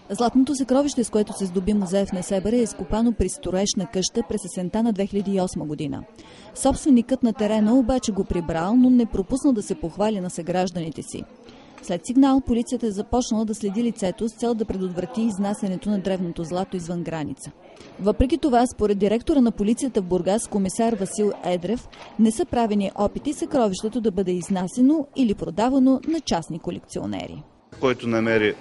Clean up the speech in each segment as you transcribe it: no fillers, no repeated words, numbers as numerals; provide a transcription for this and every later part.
Златното съкровище, с което се здоби музей в Несебър, е изкопано при строеж на къща през есента на 2008 година. Собственикът на терена обаче го прибрал, но не пропуснал да се похвали на съгражданите си. След сигнал, полицията е започнала да следи лицето с цел да предотврати изнасянето на древното злато извън граница. Въпреки това, според директора на полицията в Бургас, комисар Васил Едрев, не са правени опити съкровището да бъде изнасено или продавано на частни колекционери. Който намери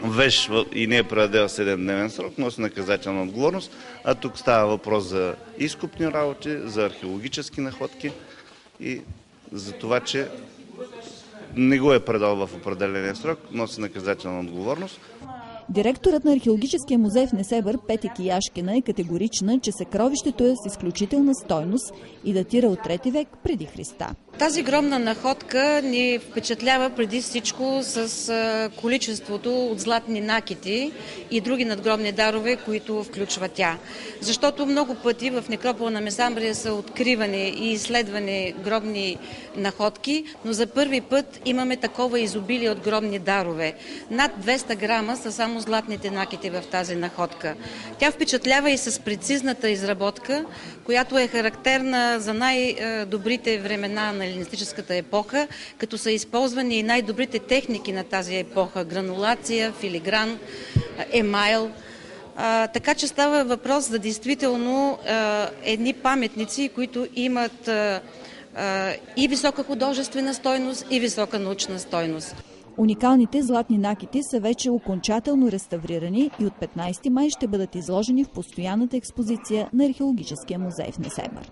вещ и не е пределил 7-дневен срок, носи наказателна отговорност, а тук става въпрос за изкупни работи, за археологически находки и за това, че не го е предал в определения срок, носи наказателна отговорност. Директорът на археологическия музей в Несебър Петя Кияшкина е категорична, че съкровището е с изключителна стойност и датира от 3 век преди Христа. Тази огромна находка ни впечатлява преди всичко с количеството от златни накити и други надгробни дарове, които включва тя. Защото много пъти в некропола на Месамбрия са откривани и изследвани гробни находки, но за първи път имаме такова изобилие от гробни дарове. Над 200 грама са само златните накити в тази находка. Тя впечатлява и с прецизната изработка, която е характерна за най-добрите времена на елинистическата епоха, като са използвани и най-добрите техники на тази епоха – гранулация, филигран, емайл. Така че става въпрос за действително едни паметници, които имат и висока художествена стойност, и висока научна стойност. Уникалните златни накити са вече окончателно реставрирани и от 15 май ще бъдат изложени в постоянната експозиция на археологическия музей в Несебър.